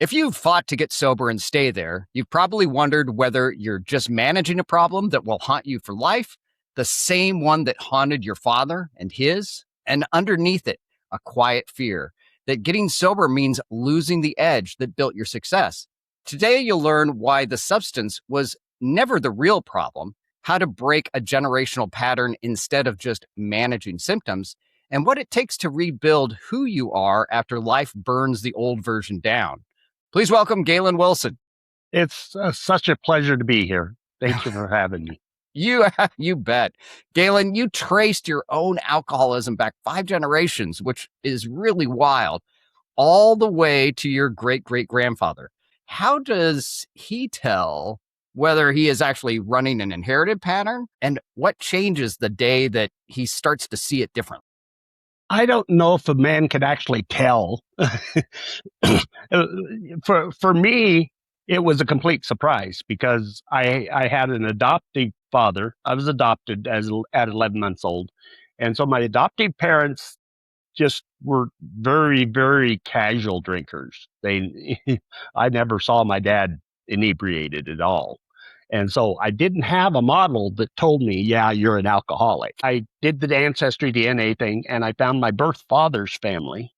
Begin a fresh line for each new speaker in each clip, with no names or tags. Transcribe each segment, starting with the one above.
If you've fought to get sober and stay there, you've probably wondered whether you're just managing a problem that will haunt you for life, the same one that haunted your father and his, and underneath it, a quiet fear that getting sober means losing the edge that built your success. Today, you'll learn why the substance was never the real problem, how to break a generational pattern instead of just managing symptoms, and what it takes to rebuild who you are after life burns the old version down. Please welcome Gaylen Wilson.
It's such a pleasure to be here. Thank you for having me.
You bet. Gaylen, you traced your own alcoholism back 5 generations, which is really wild, all the way to your great-great-grandfather. How does he tell whether he is actually running an inherited pattern, and what changes the day that he starts to see it differently?
I don't know if a man could actually tell. For me, it was a complete surprise because I had an adoptive father. I was adopted at 11 months old. And so my adoptive parents just were very, very casual drinkers. I never saw my dad inebriated at all. And so I didn't have a model that told me, yeah, you're an alcoholic. I did the ancestry DNA thing, and I found my birth father's family.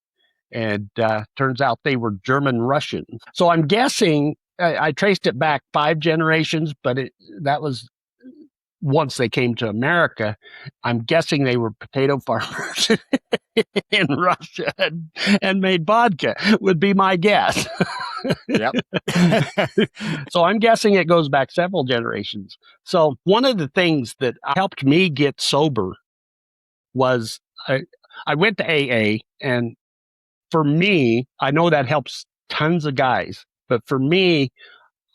And turns out they were German Russian. So I'm guessing I traced it back 5 generations, but that was once they came to America. I'm guessing they were potato farmers in Russia and made vodka, would be my guess.
Yep.
So I'm guessing it goes back several generations. So one of the things that helped me get sober was I went to AA, and for me, I know that helps tons of guys, but for me,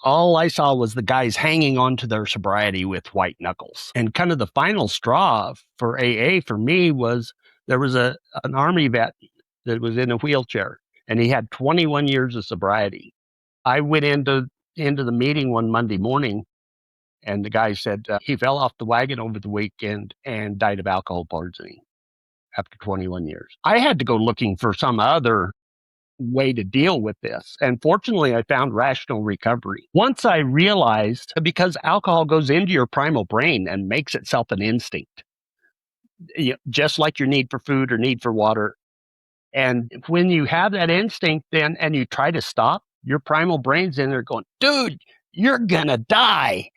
all I saw was the guys hanging on to their sobriety with white knuckles. And kind of the final straw for AA for me was there was an Army vet that was in a wheelchair, and he had 21 years of sobriety. I went into the meeting one Monday morning, and the guy said he fell off the wagon over the weekend and died of alcohol poisoning after 21 years. I had to go looking for some other way to deal with this. And fortunately, I found rational recovery. Once I realized, because alcohol goes into your primal brain and makes itself an instinct, just like your need for food or need for water. And when you have that instinct then, and you try to stop, your primal brain's in there going, dude, you're gonna die.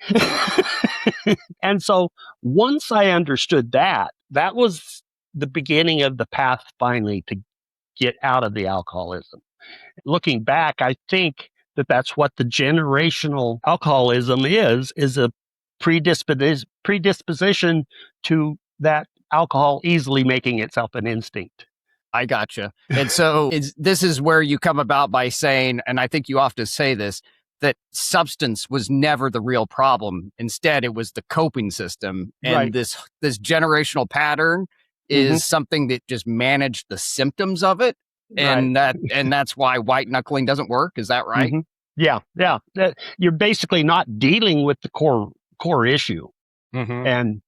And so once I understood that was the beginning of the path finally to get out of the alcoholism. Looking back, I think that's what the generational alcoholism is a predisposition to that alcohol easily making itself an instinct.
I gotcha. And so this is where you come about by saying, and I think you often say this, that substance was never the real problem. Instead, it was the coping system. And
Right.
this generational pattern is something that just managed the symptoms of it. And that's why white knuckling doesn't work. Is that right?
Yeah. You're basically not dealing with the core issue. And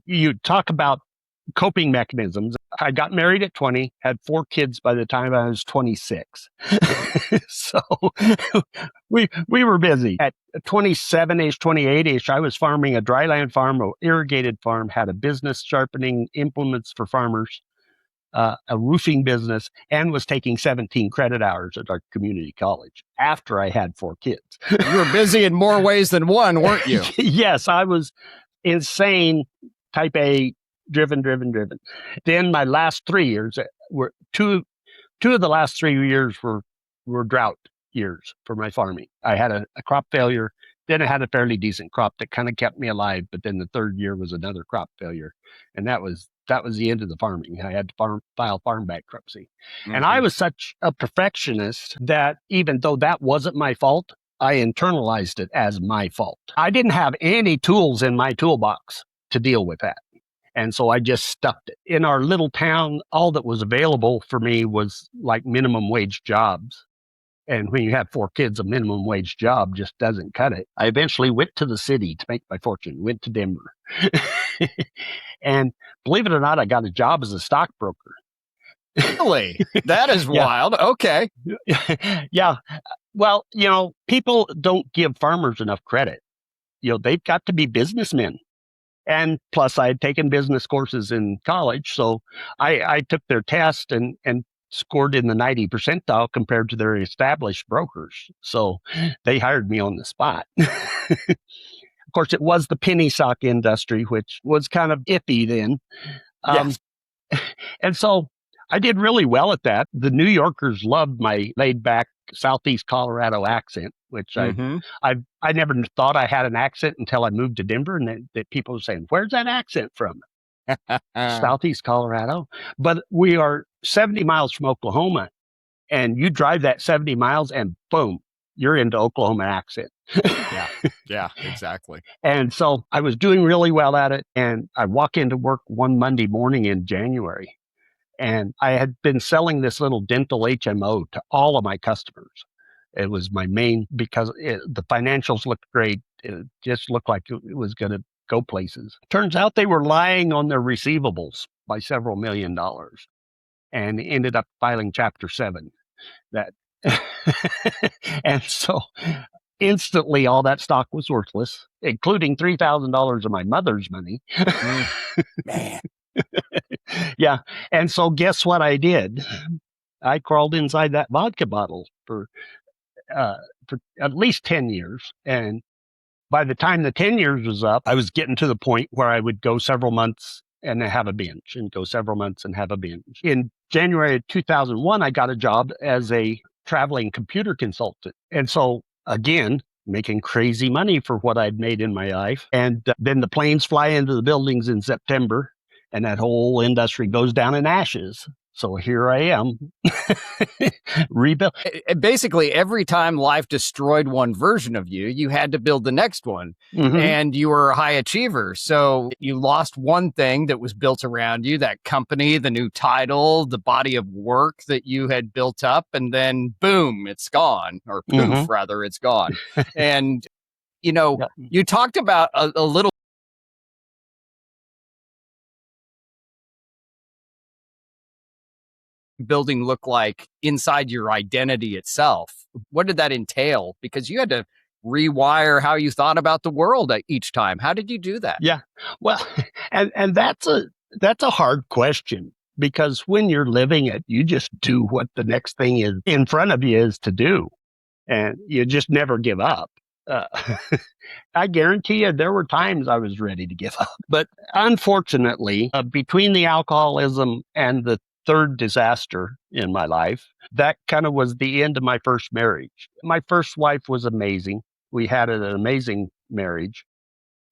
you talk about coping mechanisms. I got married at 20, had 4 kids by the time I was 26. So we were busy. At 27-ish, 28-ish, I was farming a dryland farm, an irrigated farm, had a business sharpening implements for farmers, a roofing business, and was taking 17 credit hours at our community college after I had 4 kids.
You were busy in more ways than one, weren't you?
Yes, I was insane, type A, driven. Then my last 3 years were two of the last 3 years were drought years for my farming. I had a crop failure. Then I had a fairly decent crop that kind of kept me alive. But then the 3rd year was another crop failure. And that was the end of the farming. I had to file farm bankruptcy. And I was such a perfectionist that even though that wasn't my fault, I internalized it as my fault. I didn't have any tools in my toolbox to deal with that. And so I just stuffed it. In our little town, all that was available for me was like minimum wage jobs. And when you have 4 kids, a minimum wage job just doesn't cut it. I eventually went to the city to make my fortune, went to Denver. And believe it or not, I got a job as a stockbroker.
Really? That is
Yeah.
wild. Okay.
Yeah. Well, people don't give farmers enough credit. They've got to be businessmen. And plus, I had taken business courses in college, so I took their test and scored in the 90 percentile compared to their established brokers. So they hired me on the spot. Of course, it was the penny stock industry, which was kind of iffy then.
Yes.
And so I did really well at that. The New Yorkers loved my laid back Southeast Colorado accent, which
Mm-hmm.
I never thought I had an accent until I moved to Denver, and that people were saying, "Where's that accent from?" Southeast Colorado. But we are 70 miles from Oklahoma, and you drive that 70 miles, and boom, you're into Oklahoma accent.
Yeah. Yeah, exactly.
And so I was doing really well at it, and I walk into work one Monday morning in January, and I had been selling this little dental HMO to all of my customers. It was my main because the financials looked great. It just looked like it was going to go places. Turns out they were lying on their receivables by several $1,000,000 and ended up filing Chapter 7. That and so instantly all that stock was worthless, including $3,000 of my mother's money.
Man.
Yeah. And so guess what I did? I crawled inside that vodka bottle for at least 10 years. And by the time the 10 years was up, I was getting to the point where I would go several months and have a binge and go several months and have a binge. In January of 2001, I got a job as a traveling computer consultant. And so again, making crazy money for what I'd made in my life. And then the planes fly into the buildings in September and that whole industry goes down in ashes. So here I am, rebuild.
Basically, every time life destroyed one version of you, you had to build the next one.
Mhm.
And you were a high achiever. So you lost one thing that was built around you, that company, the new title, the body of work that you had built up. And then boom, it's gone, or poof, rather, it's gone. And,
Yeah.
you talked about a little building look like inside your identity itself? What did that entail? Because you had to rewire how you thought about the world each time. How did you do that?
Yeah. Well, and that's a hard question because when you're living it, you just do what the next thing is in front of you is to do, and you just never give up. Uh, I guarantee you, there were times I was ready to give up, but unfortunately, between the alcoholism and the third disaster in my life, that kind of was the end of my first marriage. My first wife was amazing. We had an amazing marriage.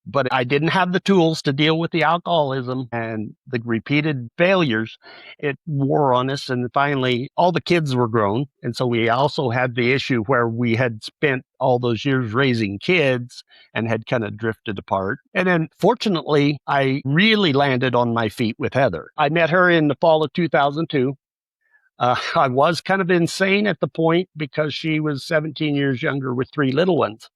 But I didn't have the tools to deal with the alcoholism and the repeated failures. It wore on us. And finally, all the kids were grown. And so we also had the issue where we had spent all those years raising kids and had kind of drifted apart. And then fortunately, I really landed on my feet with Heather. I met her in the fall of 2002. I was kind of insane at the point because she was 17 years younger with 3 little ones.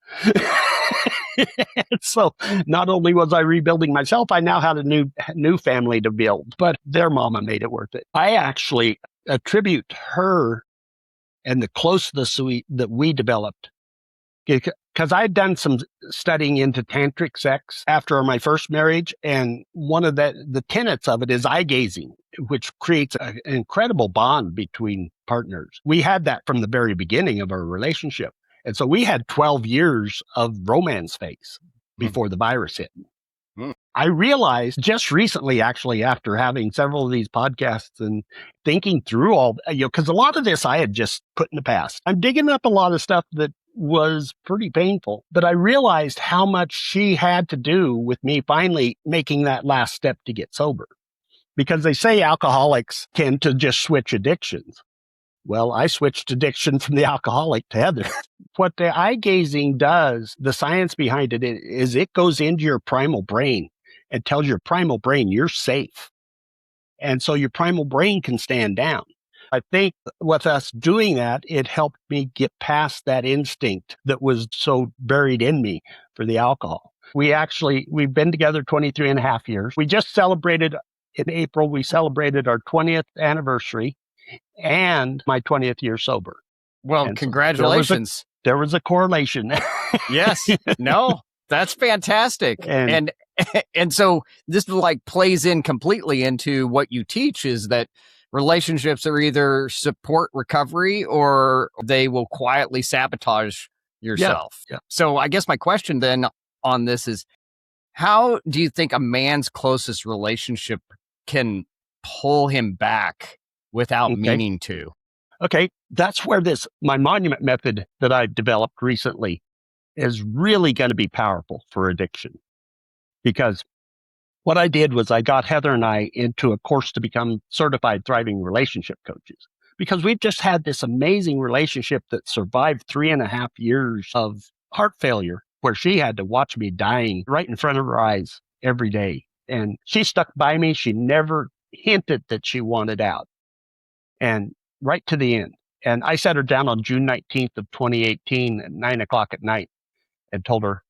So not only was I rebuilding myself, I now had a new family to build, but their mama made it worth it. I actually attribute her and the closeness that we developed because I'd done some studying into tantric sex after my first marriage, and one of the tenets of it is eye gazing, which creates an incredible bond between partners. We had that from the very beginning of our relationship. And so we had 12 years of romance phase before the virus hit. I realized just recently, actually, after having several of these podcasts and thinking through all, because a lot of this I had just put in the past. I'm digging up a lot of stuff that was pretty painful, but I realized how much she had to do with me finally making that last step to get sober. Because they say alcoholics tend to just switch addictions. Well, I switched addiction from the alcoholic to Heather. What the eye gazing does, the science behind it is it goes into your primal brain and tells your primal brain you're safe. And so your primal brain can stand down. I think with us doing that, it helped me get past that instinct that was so buried in me for the alcohol. We've been together 23 and a half years. We just celebrated in April, we celebrated our 20th anniversary. and my 20th year sober.
Well,
And so
congratulations.
there was a correlation.
Yes. No, that's fantastic.
And
And so this like plays in completely into what you teach, is that relationships are either support recovery or they will quietly sabotage yourself.
yeah.
So I guess my question then on this is, how do you think a man's closest relationship can pull him back without
Okay.
meaning to?
Okay. That's where my monument method that I've developed recently is really going to be powerful for addiction. Because what I did was I got Heather and I into a course to become certified thriving relationship coaches, because we've just had this amazing relationship that survived 3.5 years of heart failure, where she had to watch me dying right in front of her eyes every day. And she stuck by me. She never hinted that she wanted out, and right to the end. And I sat her down on June 19th of 2018 at 9:00 at night and told her,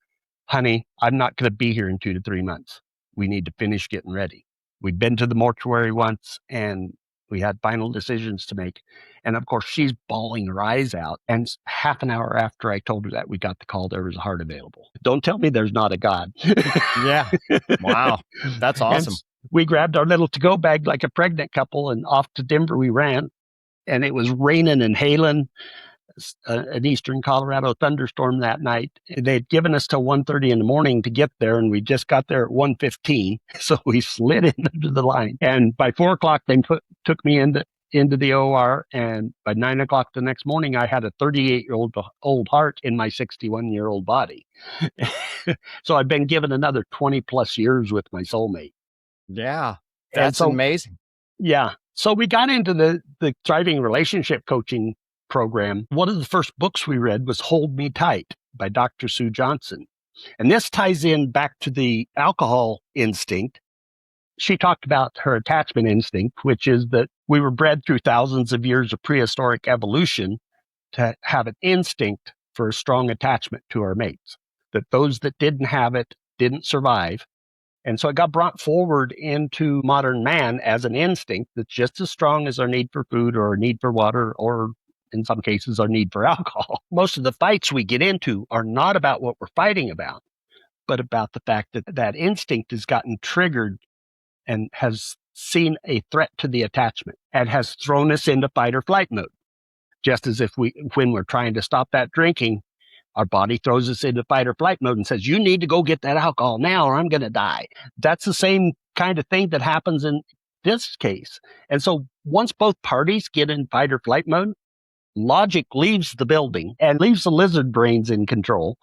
honey, I'm not going to be here in 2 to 3 months. We need to finish getting ready. We'd been to the mortuary once and we had final decisions to make. And of course, she's bawling her eyes out. And half an hour after I told her that, we got the call there was a heart available. Don't tell me there's not a God.
Yeah. Wow. That's awesome.
And we grabbed our little to-go bag like a pregnant couple and off to Denver we ran. And it was raining and hailing. An eastern Colorado thunderstorm that night. They'd given us till 1:30 in the morning to get there, and we just got there at 1:15. So we slid into the line. And by 4:00, they took me into the OR. And by 9:00 the next morning, I had a 38-year-old heart in my 61-year-old body. So I've been given another 20 plus years with my soulmate.
Yeah.
And
That's
so,
amazing.
yeah. So we got into the thriving relationship coaching program. One of the first books we read was Hold Me Tight by Dr. Sue Johnson. And this ties in back to the alcohol instinct. She talked about her attachment instinct, which is that we were bred through thousands of years of prehistoric evolution to have an instinct for a strong attachment to our mates, that those that didn't have it didn't survive. And so it got brought forward into modern man as an instinct that's just as strong as our need for food or our need for water, or in some cases, our need for alcohol. Most of the fights we get into are not about what we're fighting about, but about the fact that that instinct has gotten triggered and has seen a threat to the attachment and has thrown us into fight or flight mode. Just as if when we're trying to stop that drinking, our body throws us into fight or flight mode and says, you need to go get that alcohol now or I'm going to die. That's the same kind of thing that happens in this case. And so once both parties get in fight or flight mode, logic leaves the building and leaves the lizard brains in control.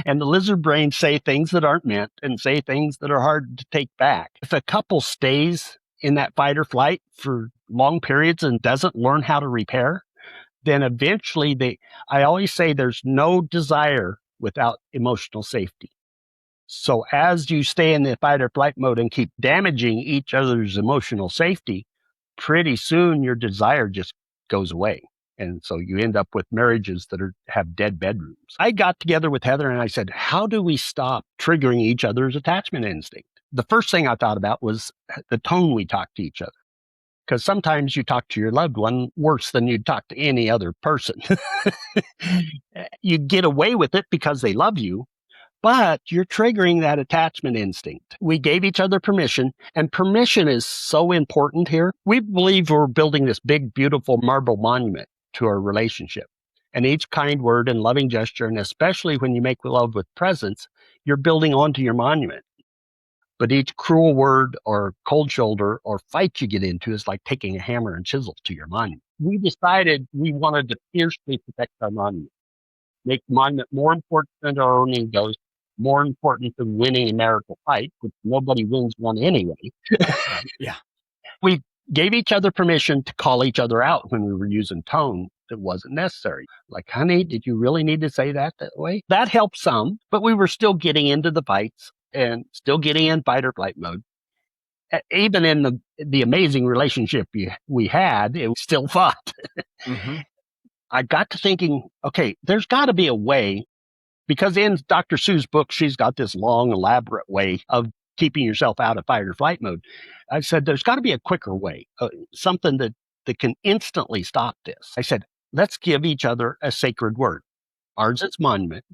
And the lizard brains say things that aren't meant and say things that are hard to take back. If a couple stays in that fight or flight for long periods and doesn't learn how to repair, then eventually I always say there's no desire without emotional safety. So as you stay in the fight or flight mode and keep damaging each other's emotional safety, pretty soon your desire just goes away. And so you end up with marriages that have dead bedrooms. I got together with Heather and I said, how do we stop triggering each other's attachment instinct? The first thing I thought about was the tone we talk to each other. Because sometimes you talk to your loved one worse than you'd talk to any other person. You get away with it because they love you, but you're triggering that attachment instinct. We gave each other permission, and permission is so important here. We believe we're building this big, beautiful marble monument to our relationship. And each kind word and loving gesture, and especially when you make love with presence, you're building onto your monument. But each cruel word or cold shoulder or fight you get into is like taking a hammer and chisel to your monument. We decided we wanted to fiercely protect our monument, make the monument more important than our own egos, more important than winning a marital fight, which nobody wins one anyway.
Yeah.
We gave each other permission to call each other out when we were using tone that wasn't necessary. Like, honey, did you really need to say that way? That helped some, but we were still getting into the fights and still getting in fight or flight mode. Even in the amazing relationship we had, it was still fought. Mm-hmm. I got to thinking, okay, there's got to be a way, because in Dr. Sue's book, she's got this long, elaborate way of keeping yourself out of fight or flight mode. I said, there's got to be a quicker way, something that that can instantly stop this. I said, let's give each other a sacred word. Ours is monument.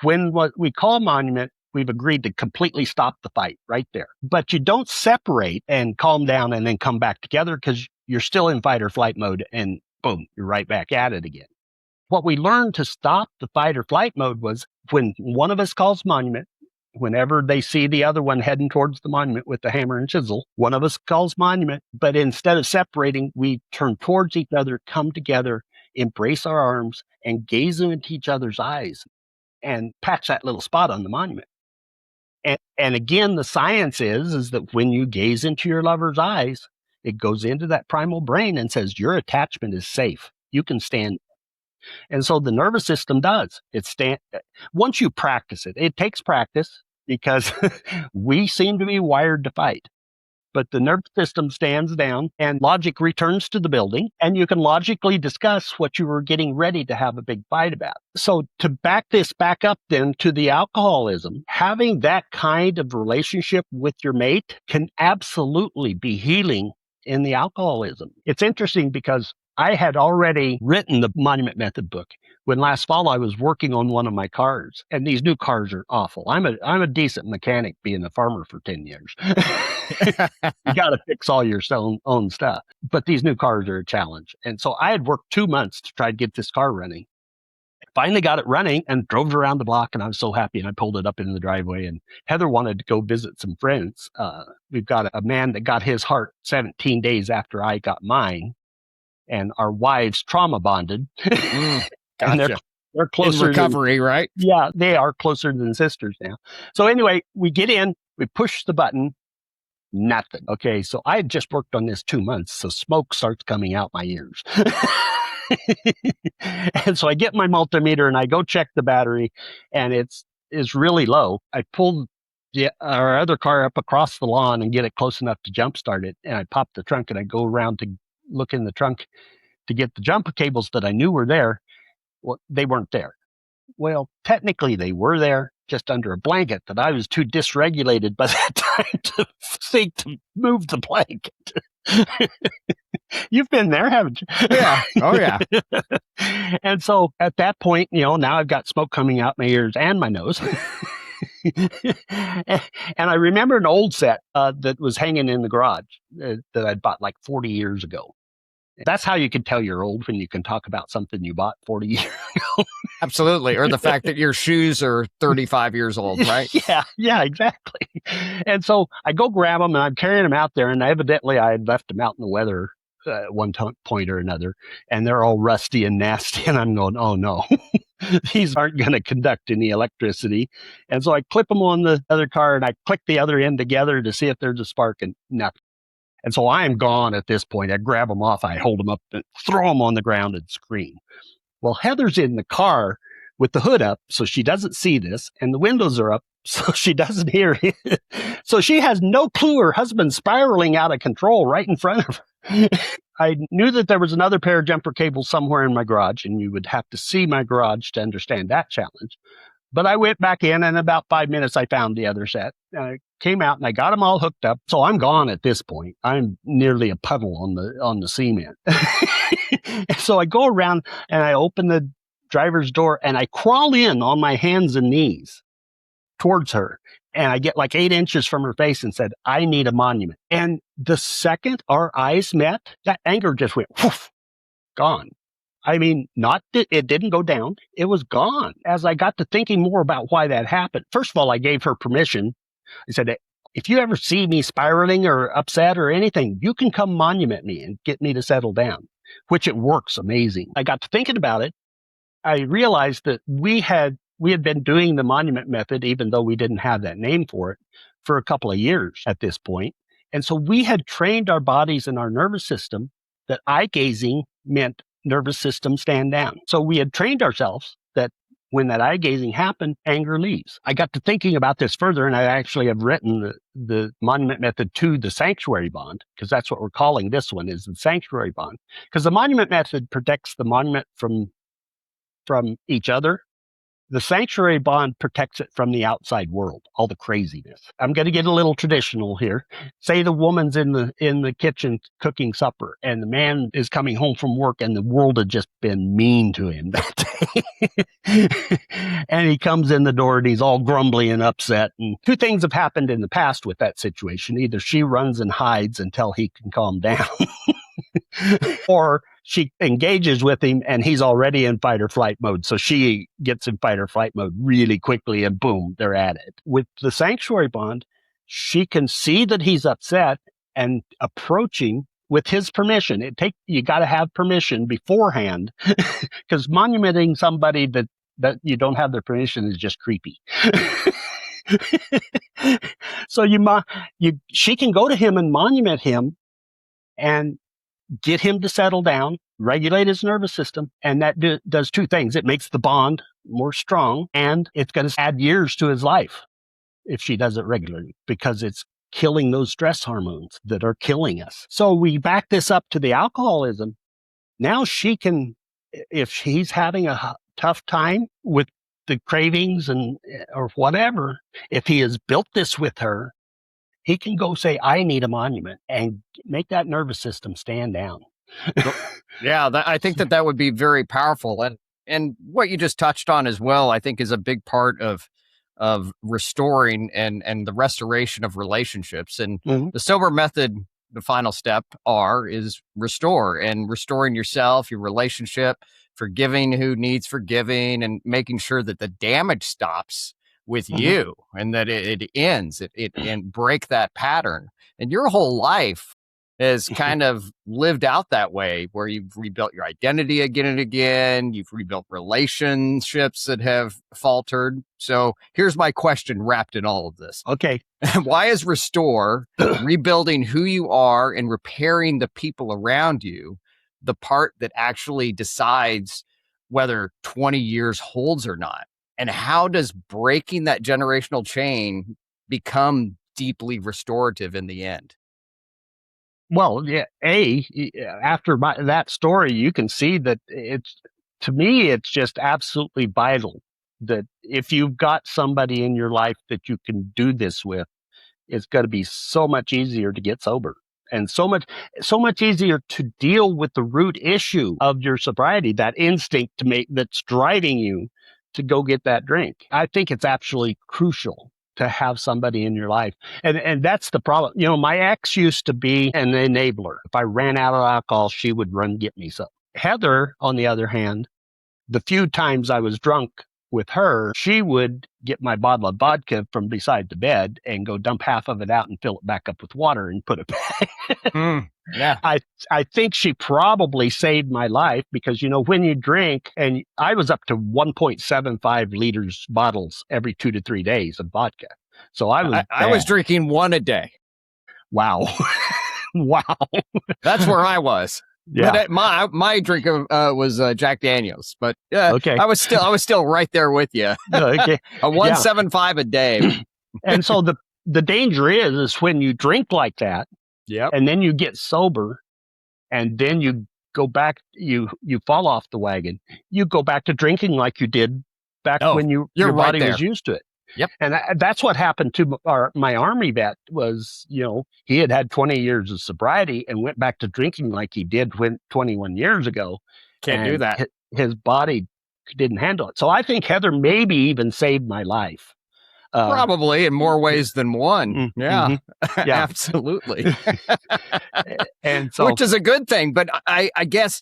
When what we call monument, we've agreed to completely stop the fight right there. But you don't separate and calm down and then come back together, because you're still in fight or flight mode, and boom, you're right back at it again. What we learned to stop the fight or flight mode was when one of us calls monument, whenever they see the other one heading towards the monument with the hammer and chisel, one of us calls monument, but instead of separating, we turn towards each other, come together, embrace our arms, and gaze into each other's eyes and patch that little spot on the monument. And again, the science is that when you gaze into your lover's eyes, it goes into that primal brain and says, your attachment is safe. You can stand. And so the nervous system does. Once you practice it, it takes practice, because we seem to be wired to fight. But the nervous system stands down and logic returns to the building, and you can logically discuss what you were getting ready to have a big fight about. So to back this back up then to the alcoholism, having that kind of relationship with your mate can absolutely be healing in the alcoholism. It's interesting because I had already written the Monument Method book when last fall I was working on one of my cars, and these new cars are awful. I'm a decent mechanic, being a farmer for 10 years. You got to fix all your own stuff. But these new cars are a challenge. And so I had worked 2 months to try to get this car running. Finally got it running and drove it around the block, and I was so happy, and I pulled it up in the driveway, and Heather wanted to go visit some friends. We've got a man that got his heart 17 days after I got mine, and our wives trauma bonded.
Gotcha.
And they're closer
in recovery, right?
Yeah, they are closer than sisters now. So anyway, we get in, we push the button, nothing. Okay, so I had just worked on this 2 months, so smoke starts coming out my ears. And so I get my multimeter and I go check the battery, and it's really low. I pull our other car up across the lawn and get it close enough to jumpstart it, and I pop the trunk, and I go around to look in the trunk to get the jumper cables that I knew were there. Well, they weren't there. Well, technically they were there, just under a blanket that I was too dysregulated by that time to think to move the blanket. You've been there, haven't you?
Yeah. Oh, yeah.
And so at that point, now I've got smoke coming out my ears and my nose. And I remember an old set that was hanging in the garage that I'd bought like 40 years ago. That's how you can tell you're old, when you can talk about something you bought 40 years ago.
Absolutely. Or the fact that your shoes are 35 years old, right?
Yeah, exactly. And so I go grab them, and I'm carrying them out there, and evidently I had left them out in the weather at one point or another, and they're all rusty and nasty, and I'm going, oh no, these aren't going to conduct any electricity. And so I clip them on the other car, and I click the other end together to see if there's a spark, and nothing. And so I am gone at this point. I grab them off, I hold them up, and throw them on the ground and scream. Well, Heather's in the car with the hood up, so she doesn't see this, and the windows are up, so she doesn't hear it. So she has no clue her husband's spiraling out of control right in front of her. I knew that there was another pair of jumper cables somewhere in my garage, and you would have to see my garage to understand that challenge. But I went back in, and in about 5 minutes, I found the other set. I came out, and I got them all hooked up. So I'm gone at this point. I'm nearly a puddle on the cement. So I go around, and I open the driver's door, and I crawl in on my hands and knees towards her. And I get like 8 inches from her face and said, I need a monument. And the second our eyes met, that anger just went, whoosh, gone. I mean, it didn't go down. It was gone. As I got to thinking more about why that happened, first of all, I gave her permission. I said, if you ever see me spiraling or upset or anything, you can come monument me and get me to settle down, which it works amazing. I got to thinking about it. I realized that we had been doing the monument method, even though we didn't have that name for it, for a couple of years at this point. And so we had trained our bodies and our nervous system that eye gazing meant nervous system stand down. So we had trained ourselves that when that eye gazing happened, anger leaves. I got to thinking about this further, and I actually have written the monument method to the sanctuary bond, because that's what we're calling this one, is the sanctuary bond. Because the monument method protects the monument from each other, The sanctuary bond protects it from the outside world, all the craziness. I'm going to get a little traditional here. Say the woman's in the kitchen cooking supper, and the man is coming home from work, and the world had just been mean to him that day. And he comes in the door, and he's all grumbly and upset. And two things have happened in the past with that situation. Either she runs and hides until he can calm down, or she engages with him and he's already in fight or flight mode. So she gets in fight or flight mode really quickly and boom, they're at it. With the sanctuary bond, she can see that he's upset and approaching with his permission. You got to have permission beforehand because monumenting somebody that you don't have their permission is just creepy. So she can go to him and monument him and get him to settle down, regulate his nervous system. And that does two things. It makes the bond more strong, and it's going to add years to his life if she does it regularly, because it's killing those stress hormones that are killing us. So we back this up to the alcoholism. Now she can, if he's having a tough time with the cravings or whatever, if he has built this with her, he can go say, I need a monument, and make that nervous system stand down.
Yeah, I think that would be very powerful. And what you just touched on as well, I think, is a big part of restoring and the restoration of relationships. And the S.O.B.E.R method, the final step, R, is restore, and restoring yourself, your relationship, forgiving who needs forgiving, and making sure that the damage stops with you and that it ends, and break that pattern. And your whole life has kind of lived out that way, where you've rebuilt your identity again and again. You've rebuilt relationships that have faltered. So here's my question wrapped in all of this.
Okay.
Why is restore, rebuilding who you are and repairing the people around you, the part that actually decides whether 20 years holds or not? And how does breaking that generational chain become deeply restorative in the end?
Well, yeah, after that story, you can see that to me, it's just absolutely vital that if you've got somebody in your life that you can do this with, it's going to be so much easier to get sober, and so much easier to deal with the root issue of your sobriety, that instinct that's driving you to go get that drink. I think it's absolutely crucial to have somebody in your life. And that's the problem. My ex used to be an enabler. If I ran out of alcohol, she would run get me some. Heather, on the other hand, the few times I was drunk with her, she would get my bottle of vodka from beside the bed and go dump half of it out and fill it back up with water and put it back.
Yeah.
I think she probably saved my life, because, when you drink, and I was up to 1.75 liters bottles every 2 to 3 days of vodka. So I
was drinking one a day.
Wow. Wow.
That's where I was.
Yeah.
But my drink was Jack Daniels, but
okay.
I was still right there with you.
Okay.
A 1.75 a day.
And so the danger is when you drink like that, and then you get sober, and then you go back, you fall off the wagon. You go back to drinking like you did back when your body was used to it.
Yep.
And that's what happened to my Army vet. Was, he had 20 years of sobriety and went back to drinking like he did 21 years ago.
Can't do that.
His body didn't handle it. So I think Heather maybe even saved my life.
Probably in more ways than one. Yeah,
yeah.
Absolutely.
And so,
which is a good thing. But I guess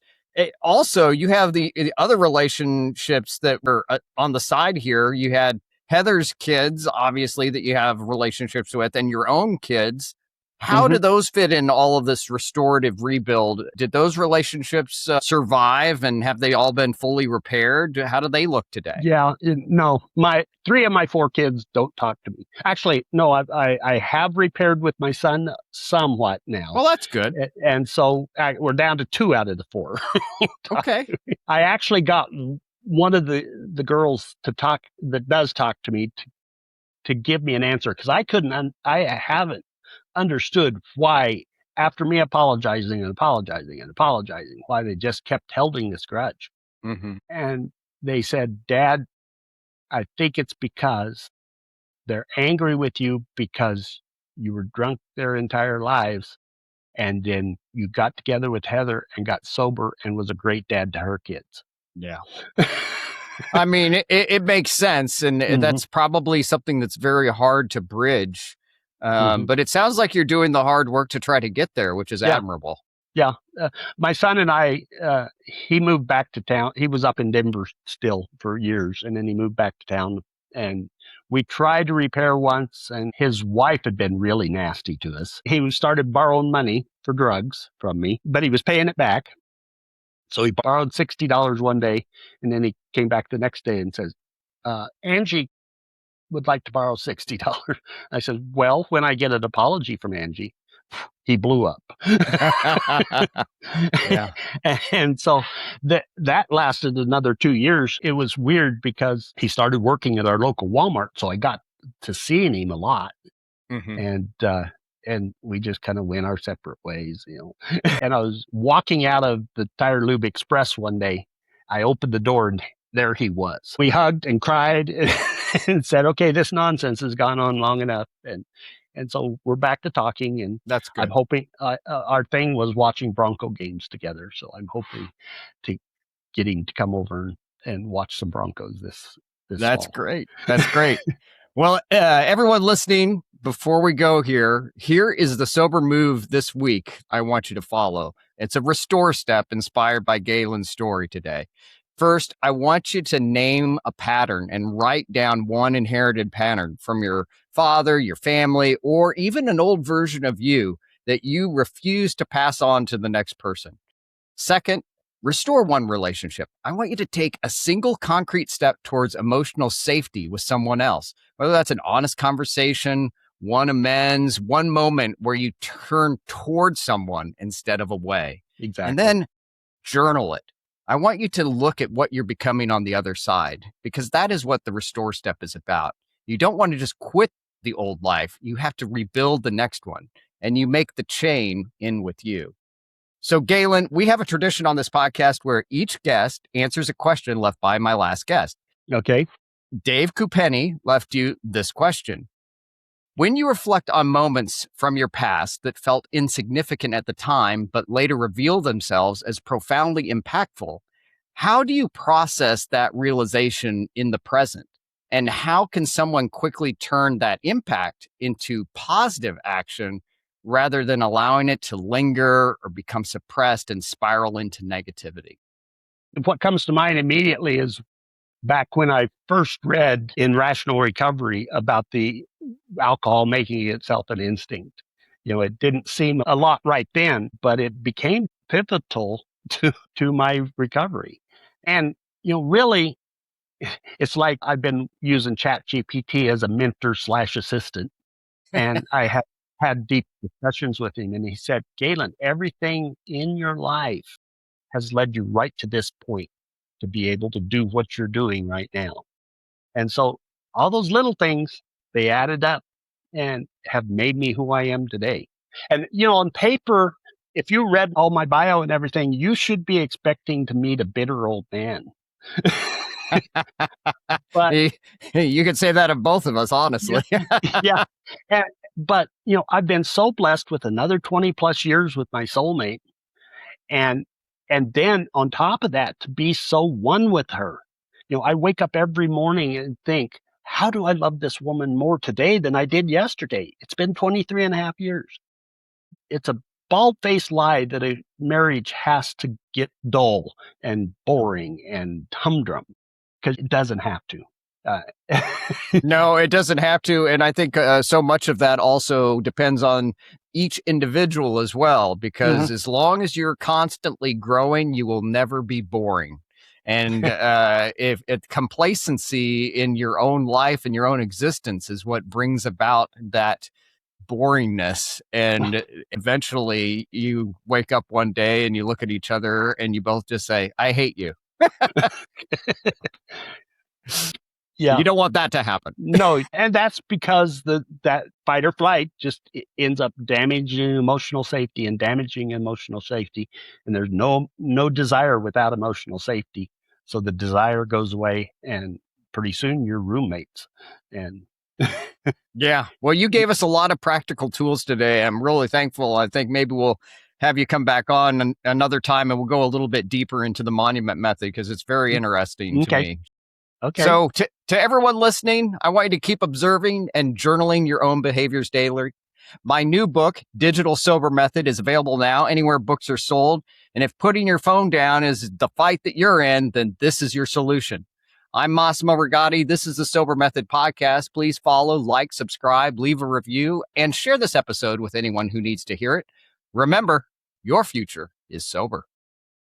also you have the other relationships that were on the side here. You had Heather's kids, obviously, that you have relationships with, and your own kids. How do those fit in all of this restorative rebuild? Did those relationships survive, and have they all been fully repaired? How do they look today?
Yeah, no, 3 of my 4 kids don't talk to me. Actually, no, I have repaired with my son somewhat now.
Well, that's good.
And so we're down to 2 out of the 4.
Okay.
I actually got one of the girls that does talk to me to give me an answer, because I haven't understood why, after me apologizing and apologizing and apologizing, why they just kept holding this grudge. And they said, Dad, I think it's because they're angry with you because you were drunk their entire lives, and then you got together with Heather and got sober and was a great dad to her kids.
Yeah. I mean, it makes sense, and that's probably something that's very hard to bridge. But it sounds like you're doing the hard work to try to get there, which is admirable.
Yeah. My son and I, he moved back to town. He was up in Denver still for years, and then he moved back to town. And we tried to repair once, and his wife had been really nasty to us. He started borrowing money for drugs from me, but he was paying it back. So he borrowed $60 one day, and then he came back the next day and says, Angie would like to borrow $60. I said, well, when I get an apology from Angie, he blew up.
Yeah.
And so that lasted another 2 years. It was weird because he started working at our local Walmart, so I got to seeing him a lot. And we just kind of went our separate ways, you know. And I was walking out of the Tire Lube Express one day. I opened the door and there he was. We hugged and cried and said, okay, this nonsense has gone on long enough. And so we're back to talking, and
that's good.
I'm hoping our thing was watching Bronco games together. So I'm hoping to get him to come over and watch some Broncos this
That's
fall.
Great. That's great. Well, everyone listening, before we go here is the sober move this week I want you to follow. It's a restore step inspired by Gaylen's story today. First, I want you to name a pattern and write down one inherited pattern from your father, your family, or even an old version of you that you refuse to pass on to the next person. Second, restore one relationship. I want you to take a single concrete step towards emotional safety with someone else, whether that's an honest conversation, one amends, one moment where you turn towards someone instead of away.
Exactly.
And then journal it. I want you to look at what you're becoming on the other side, because that is what the restore step is about. You don't want to just quit the old life. You have to rebuild the next one, and you make the chain in with you. So, Gaylen, we have a tradition on this podcast where each guest answers a question left by my last guest.
Okay.
Dave Kupeni left you this question. When you reflect on moments from your past that felt insignificant at the time, but later reveal themselves as profoundly impactful, how do you process that realization in the present? And how can someone quickly turn that impact into positive action rather than allowing it to linger or become suppressed and spiral into negativity?
What comes to mind immediately is back when I first read in Rational Recovery about the alcohol making itself an instinct. You know, it didn't seem a lot right then, but it became pivotal to my recovery. And, you know, really, it's like I've been using ChatGPT as a mentor / assistant. And I have had deep discussions with him. And he said, Gaylen, everything in your life has led you right to this point to be able to do what you're doing right now. And so all those little things, they added up and have made me who I am today. And, you know, on paper, if you read all my bio and everything, you should be expecting to meet a bitter old man. But
you could say that of both of us, honestly.
Yeah. But, you know, I've been so blessed with another 20 plus years with my soulmate. And then on top of that, to be so one with her. You know, I wake up every morning and think, how do I love this woman more today than I did yesterday? It's been 23 and a half years. It's a bald-faced lie that a marriage has to get dull and boring and humdrum, because it doesn't have to.
No, it doesn't have to. And I think so much of that also depends on each individual as well, because as long as you're constantly growing, you will never be boring. And if complacency in your own life and your own existence is what brings about that boringness, and eventually you wake up one day and you look at each other and you both just say, I hate you. Yeah. You don't want that to happen.
No, and that's because that fight or flight just ends up damaging emotional safety. And there's no desire without emotional safety. So the desire goes away, and pretty soon you're roommates. And
Yeah. Well, you gave us a lot of practical tools today. I'm really thankful. I think maybe we'll have you come back on another time and we'll go a little bit deeper into the monument method because it's very interesting to me.
Okay.
So to everyone listening, I want you to keep observing and journaling your own behaviors daily. My new book, Digital Sober Method, is available now anywhere books are sold. And if putting your phone down is the fight that you're in, then this is your solution. I'm Massimo Rigotti. This is the Sober Method Podcast. Please follow, like, subscribe, leave a review, and share this episode with anyone who needs to hear it. Remember, your future is sober.